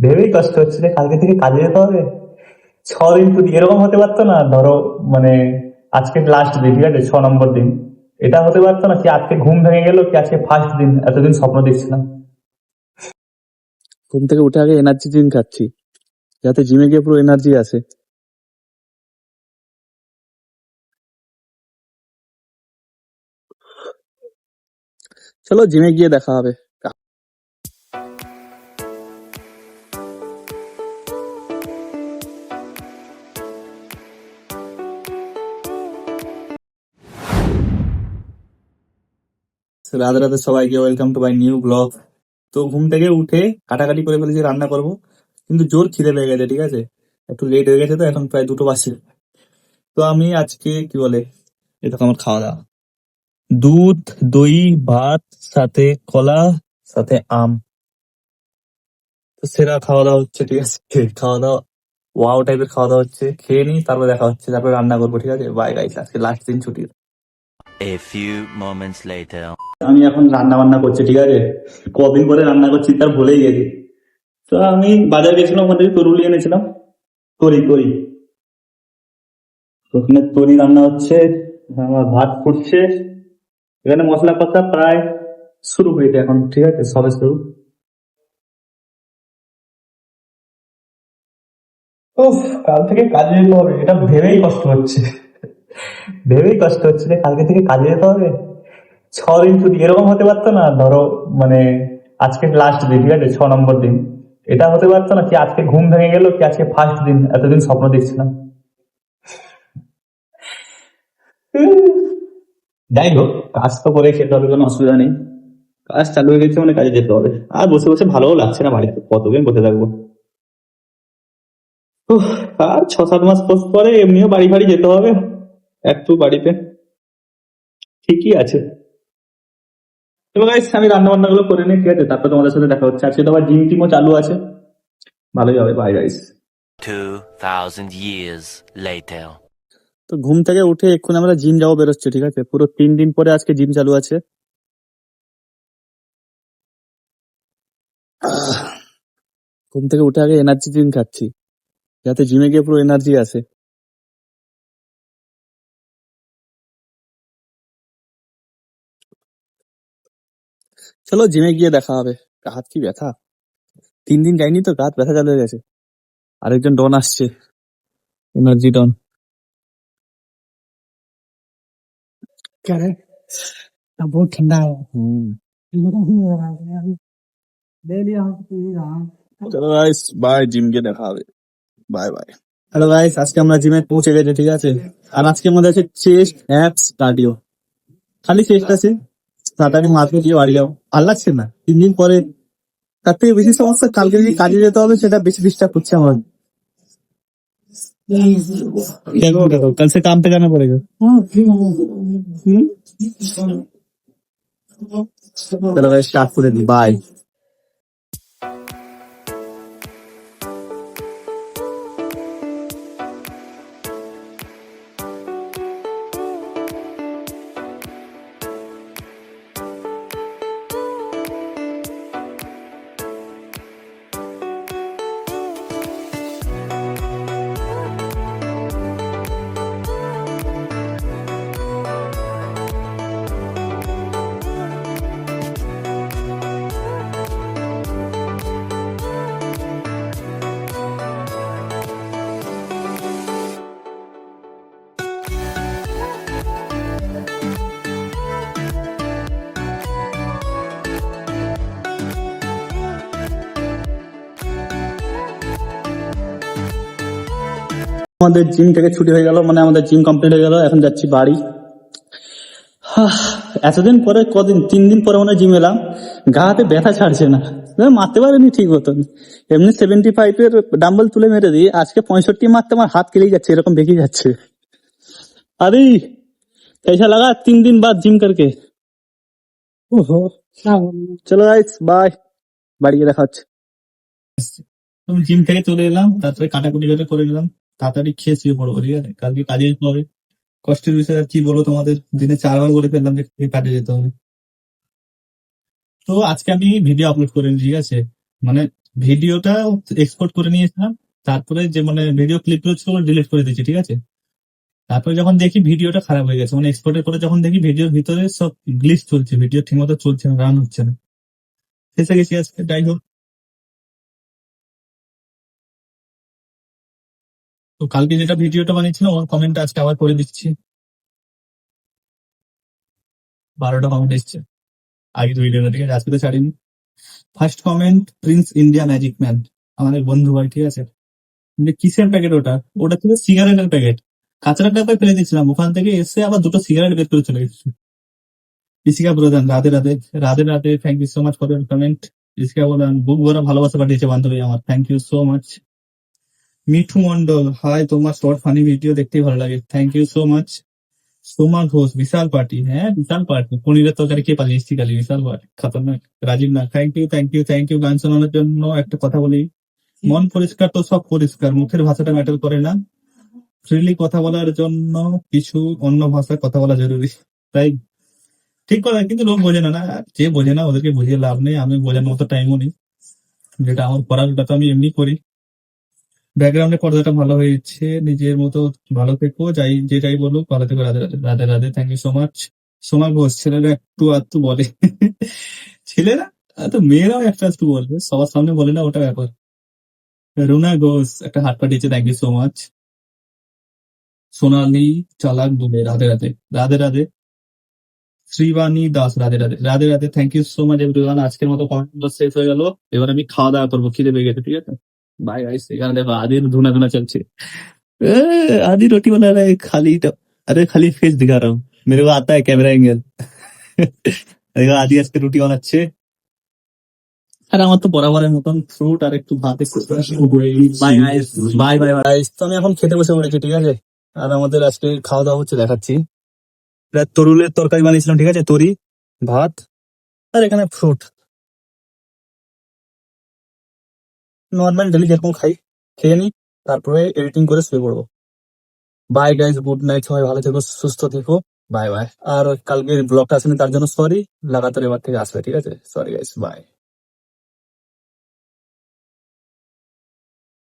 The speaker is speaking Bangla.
ভেবেই কষ্ট হচ্ছে যে কালকে থেকে কাজে যেতে হবে। 6 দিন ছুটি এরকম হতে পারতো না, ধরো মানে আজকে লাস্ট দিন, ঠিক আছে, 6 নম্বর দিন। এটা হতে পারতো না কি আজকে ঘুম ভেঙে গেল, কি আজকে ফার্স্ট দিন, এতদিন স্বপ্ন দেখছিলাম। ঘুম থেকে উঠে আগে এনার্জি ড্রিঙ্ক খাচ্ছি, যাতে জিমে গিয়ে পুরো এনার্জি আসে। চলো জিমে গিয়ে দেখা হবে। রাধে রাধে সবাইকে, welcome to my new blog. তো ঘুম থেকে উঠে কাটাকাটি করে ফেলেছি, রান্না করব, কিন্তু জোর খিদে পেয়ে গেছে, ঠিক আছে। একটু লেট হয়ে গেছে, তো এখন প্রায় 2টো বাজে। তো আমি আজকে কি বলে, এটা আমার খাওয়া দাওয়া: দুধ, দই, ভাত, সাথে কলা, সাথে আম। তো সেরা খাওয়া দাওয়া হচ্ছে, ঠিক আছে। খাওয়া দাওয়া ওয়াও টাইপের খাওয়া দাওয়া হচ্ছে, খেয়ে নিই, তারপর দেখা হচ্ছে, তারপর রান্না করবো, ঠিক আছে। বাই গাইস, আজকে লাস্ট দিন ছুটির। A few moments later. আমি এখন রান্না বান্না করছি, ঠিক আছে। কদিন পরে রান্না করছি তার ভুলেই গেছি। তো আমি বাজার গেছিলাম, ওখান থেকে তরুলি এনেছিলাম। তরি তরি ওখানে তরি রান্না হচ্ছে, আমার ভাত ফুটছে, এখানে মশলা কষা প্রায় শুরু হয়েছে এখন, ঠিক আছে, সবে শুরু। উফ, কাল থেকে কাজে যেতে হবে, এটা ভেবেই কষ্ট হচ্ছে। ভেবেই কষ্ট হচ্ছে যে কালকে থেকে কাজে যেতে হবে। 6 দিন ছুটি এরকম হতে পারতো না, ধরো মানে আজকে লাস্ট দিন, ঠিক আছে, 6 নম্বর দিন। এটা হতে পারতো না কি আজকে ঘুম ভেঙে গেল, কি আজকে ফার্স্ট দিন, এতদিন স্বপ্ন দেখছিলাম। যাই হোক, কাজ তো করে খেতে হবে, কোনো অসুবিধা নেই। কাজ চালু হয়ে গেছে মানে কাজে যেতে হবে। আর বসে বসে ভালোও লাগছে না বাড়িতে, কতদিন বসে থাকবো। উফ, আর 6-7 মাস পরে এমনিও বাড়ি ফাড়ি যেতে হবে একটু বাড়িতে, ঠিকই আছে। এবার গাইস আমি রান্না বান্না গুলো করে নিই, ঠিক আছে, তারপর তোমাদের সাথে দেখা হচ্ছে। আজকে তো আবার জিম টিমও চালু আছে, ভালোই হবে। Bye guys. 2,000 years later. তো ঘুম থেকে উঠে এক্ষুনি আমরা জিম যাবো বেরোচ্ছি, ঠিক আছে। পুরো 3 দিন পরে আজকে জিম চালু আছে। ঘুম থেকে উঠে আগে এনার্জি ড্রিঙ্ক খাচ্ছি, যাতে জিমে গিয়ে পুরো এনার্জি আসে। চলো জিমে গিয়ে দেখা হবে। হাত কি ব্যথা, 3 দিন যাইনি তো, হাত ব্যথা চালু হয়ে গেছে। আরেকজন ডন আসছে, এনার্জি ডন। क्या है? अब बहुत ठंडा है। ले लिया हम पी रहा। চলো গাইস, বাই, জিম গিয়ে দেখা হবে। Bye bye. হ্যালো গাইস, আজকে আমরা জিমে পৌঁছে গেছি, ঠিক আছে। আর আজকে আমাদের আছে চেস্ট, অ্যাপস, কার্ডিও। খালি চেস্ট আছে, তাড়াতাড়ি মাত্র দিয়ে বাড়ি যাও। আর লাগছে না 3 দিন পরে। তার থেকে বেশি সমস্যা, কালকে যে কাজে যেতে হবে সেটা বেশি ডিস্টার্ব করছে আমার। দেখো দেখো, कल से काम पे जाना पड़ेगा। चलो गाइस, स्टार्ट করে দিই। বাই। আমাদের জিম থেকে ছুটি হয়ে গেল, মানে আমাদের জিম কমপ্লিট হয়ে গেল, এখন যাচ্ছি বাড়ি। এতদিন পরে, কদিন, 3 দিন পরে মনে জিম এলাম, গা হাতে ব্যথা ছাড়ছে না। মারতে পারিনি ঠিক মতন। এমনি 75-এর ডাম্বল তুলে মেরে দিই, আজকে 65 মারতে আমার হাত কেলেই যাচ্ছে, এরকম বেঁকে যাচ্ছে। আরে कैसा लगा 3 दिन बाद जिम करके? ओहो, क्या बोलूं? চলো গাইস, বাই, বাড়ি গিয়ে দেখা হচ্ছে। আমি জিম থেকে চলে এলাম, তারপরে কাটাকুটি করে নিলাম, তাড়াতাড়ি খেয়ে শুয়ে পড়বো, ঠিক আছে। কালকে কাজে যেতে হবে। কষ্টের বিষয় আর কি বলবো তোমাদের, দিনে 4 বার বলে ফেললাম যে কাজে যেতে হবে। তো আজকে আমি ভিডিও আপলোড করিনি, ঠিক আছে। মানে ভিডিওটা এক্সপোর্ট করে নিয়েছিলাম, তারপরে যে মানে ভিডিও ক্লিপ গুলো ছিল ডিলিট করে দিয়েছি, ঠিক আছে। তারপরে যখন দেখি ভিডিওটা খারাপ হয়ে গেছে, মানে এক্সপোর্টের পরে যখন দেখি ভিডিওর ভিতরে সব গ্লিচ চলছে, ভিডিও ঠিকমতো চলছে না, রান হচ্ছে না। ফেসে গেছি আজকে, যাই হোক। তো কালকে যেটা ভিডিওটা বানিয়েছিলাম ওর কমেন্ট আজকে আবার করে দিচ্ছি। 12টা কমেন্ট এসছে আগের ভিডিওটা, ঠিক আছে, আজকে তো ছাড়িনি। First comment Prince India magic man, আমাদের বন্ধু ভাই, ঠিক আছে। যে কিসের প্যাকেট ওটা? ওটা ছিল সিগারেটের প্যাকেট। কাঁচরা ডাব্বায় ফেলে দিয়েছিলাম, ওখান থেকে এসে আবার দুটো সিগারেট বের করে চলে গেছে। Ishika Pradhan, Radhe Radhe. Radhe Radhe, thank you so much for your comment. Ishika Pradhan বুক ভরা ভালোবাসা পাঠিয়েছে বান্ধবী আমার, thank you so much. Mithu Mondal, hi, তোমার শর্ট ফানি ভিডিও দেখতেই ভালো লাগে, thank you so much. Soma Ghosh, বিশাল পার্টি, হ্যাঁ বিশাল পার্টি, পনিরের তরকারি কে পালিয়ে এসছি খালি, বিশাল পার্টি, খতরনাক। রাজীব না, thank you thank you thank you. গান শোনানোর জন্য একটা কথা বলি, মন পরিষ্কার তো সব পরিষ্কার, মুখের ভাষাটা ম্যাটার করে না। ফ্রিলি কথা বলার জন্য কিছু অন্য ভাষায় কথা বলা জরুরি, তাই ঠিক কথা, কিন্তু লোক বোঝে না। না, যে বোঝে না ওদেরকে বুঝিয়ে লাভ নেই, আমি বোঝার মতো টাইমও নেই। যেটা আমার করার ওটা তো আমি এমনি করি। ব্যাকগ্রাউন্ডে পর্দাটা ভালো হয়েছে, নিজের মতো ভালো থেকো, যাই যেটাই বলুক ভালো থেকো, Radhe Radhe Radhe Radhe, thank you so much. Soma Ghosh, ছেলেরা একটু আধটু বলে। ছেলেরা তো মেয়েরাও একটা একটু বলবে, সবার সামনে বলে না, ওটা ব্যাপার। রুনা ঘোষ একটা হাত পাঠিয়েছে, thank you so much. Sonali Chalak Dubey, Radhe Radhe Radhe Radhe. Shribani Das, Radhe Radhe Radhe Radhe, thank you so much everyone. আজকের মতো কমেন্ট শেষ হয়ে গেল, এবার আমি খাওয়া দাওয়া করবো, খিদে পেয়ে গেছে, ঠিক আছে। Bye guys. এখানে দেখো আদির ধুনা ধুনা চলছে। ए, आधी रोटी बना रहा है खाली अरे खाली फेस दिखा रहा हूँ, मेरे को आता है कैमरा एंगल। দেখো আদি আজকে রুটি বানাচ্ছে, আর আমার তো বরাবরের মতন ফ্রুট আর একটু ভাত একটু। Bye guys, bye bye guys. তো আমি এখন খেতে বসে পড়েছি, ঠিক আছে। আর আমাদের আজকে খাওয়া দাওয়া হচ্ছে, দেখাচ্ছি। এটা তরুলের তরকারি বানিয়েছিলাম, ঠিক আছে, তরি, ভাত, আর এখানে ফ্রুট। নর্মাল ডেলি যেরকম খাই, খেয়ে নিই, তারপরে এডিটিং করে শুয়ে পড়বো। বাই গাইস, গুড নাইট, সবাই ভালো থেকো, সুস্থ থেকো, বাই বাই। আর কালকে ব্লগটা আসেনি তার জন্য সরি, লাগাতার এবার থেকে আসবে, ঠিক আছে, সরি গাইস, বাই।